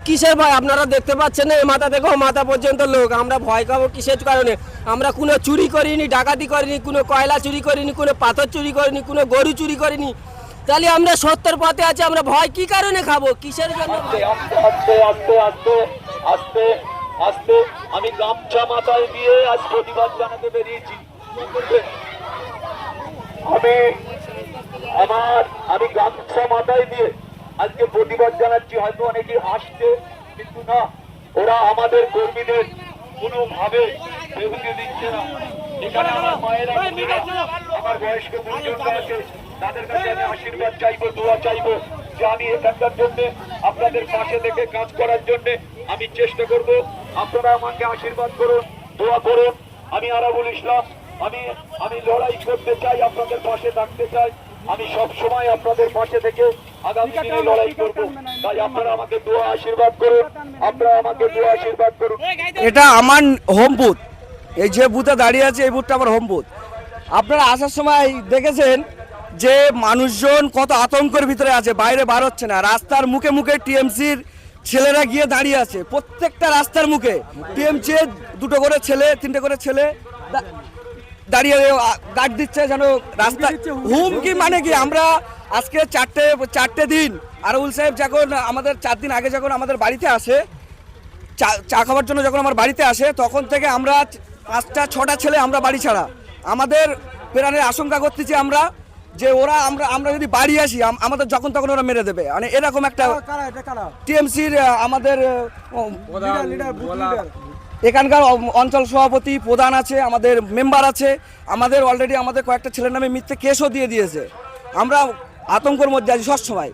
কিসের ভয়? আপনারা দেখতে পাচ্ছেন না, মাথা থেকে মাথা পর্যন্ত লোক। আমরা ভয় খাবো কিসের কারণে? আমরা কোনো চুরি করিনি, ডাকাতি করিনি, কোনো কয়লা চুরি করিনি, কোনো পাথর চুরি করিনি, কোনো গরু চুরি করিনি। তাহলে আমরা সত্যের পথে আছি, আমরা ভয় কি কারণে খাবো? কিসের জন্য? আস্তে আস্তে আস্তে আস্তে আস্তে আমি গামছা মাথায় দিয়ে আজ প্রতিবাদ জানাতে বেরিয়েছি। আমি গামছা মাথায় দিয়ে আজকে প্রতিবাদ জানাচ্ছি। হয়তো অনেকে হাসছে, কিন্তু না, ওরা আমাদের কর্মীদের কোনোভাবে বেহুদি দিচ্ছে না। এখানে আমার মায়েরা, আমার বয়স্ক গুরুজনরা আছে, তাদের কাছে আমি আশীর্বাদ চাইবো, দোয়া চাইবো যে আমি এখানকার জন্য আপনাদের পাশে থেকে কাজ করার জন্য আমি চেষ্টা করব। আপনারা আমাকে আশীর্বাদ করুন, দোয়া করুন। আমি আরাবুল ইসলাম, আমি লড়াই করতে চাই, আপনাদের পাশে থাকতে চাই। আমি সব সময় আপনাদের পাশে থেকে আগামী দিনে লড়াই করব। তাই আপনারা আমাকে দোয়া আশীর্বাদ করুন, আপনারা আমাকে দোয়া আশীর্বাদ করুন। এটা আমার হোম বুথ। এই যে বুথে দাঁড়িয়ে আছে, এই বুথটা আমার হোম বুথ। আপনারা আসার সময় দেখেছেন যে মানুষজন কত আতঙ্কের ভিতরে আছে, বাইরে বার হচ্ছে না। রাস্তার মুখে মুখে টিএমসির ছেলেরা গিয়ে দাঁড়িয়ে আছে। প্রত্যেকটা রাস্তার মুখে টিএমসি দুটো করে ছেলে, তিনটে করে ছেলে দাঁড়িয়ে গার্ড দিচ্ছে, যেন রাস্তা হুমকি। মানে কি, আমরা আজকে চারটে দিন আরাবুল সাহেব যখন আমাদের 4 দিন আগে যখন আমাদের বাড়িতে আসে, চা খাওয়ার জন্য যখন আমার বাড়িতে আসে, তখন থেকে আমরা 5-6টা ছেলে আমরা বাড়ি ছাড়া। আমাদের প্রাণের আশঙ্কা করতেছি আমরা যে আমরা যদি বাড়ি আসি, আমাদের যখন তখন ওরা মেরে দেবে। মানে এরকম একটা টিএমসির আমাদের এখানকার অঞ্চল সভাপতি, প্রধান আছে, আমাদের মেম্বার আছে, আমাদের অলরেডি আমাদের কয়েকটা ছেলের নামে মিথ্যে কেসও দিয়ে দিয়েছে। আমরা আতঙ্কের মধ্যে আছি সবসময়।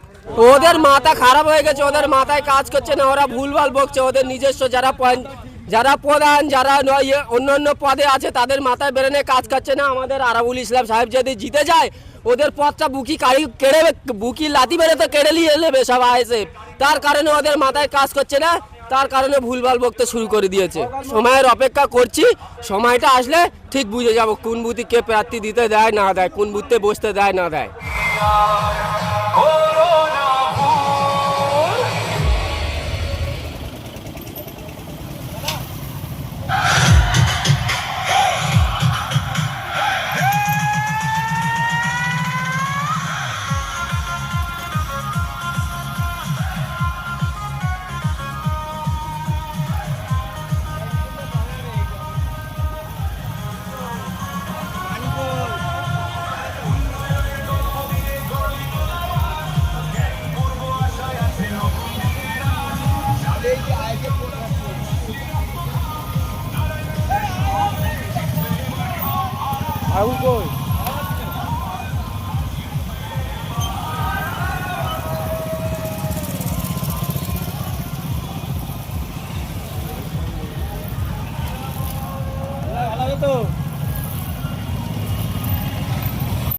ওদের মাথা খারাপ হয়ে গেছে, ওদের মাথায় কাজ করছে না, ওরা ভুলভাল বকছে। ওদের নিজস্ব যারা প্রধান, যারা অন্য পদে আছে, তাদের মাথায় বেরেনে কাজ করছে না। আমাদের আরাবুল ইসলাম সাহেব যদি জিতে যায়, ওদের পদটা বুকি লাথি মেরে তো কেড়ে নিয়ে নেবে সব আইএসএফ। তার কারণে ওদের মাথায় কাজ করছে না, তার কারণে ভুলভাল বকতে শুরু করে দিয়েছে। সময়ের অপেক্ষা করছি, সময়টা আসলে ঠিক বুঝে যাব কোন বুথে কে প্রার্থী দিতে দেয় না দেয়, কোন বুথে বসতে দেয় না দেয়। আগুন কই? ভালো তো।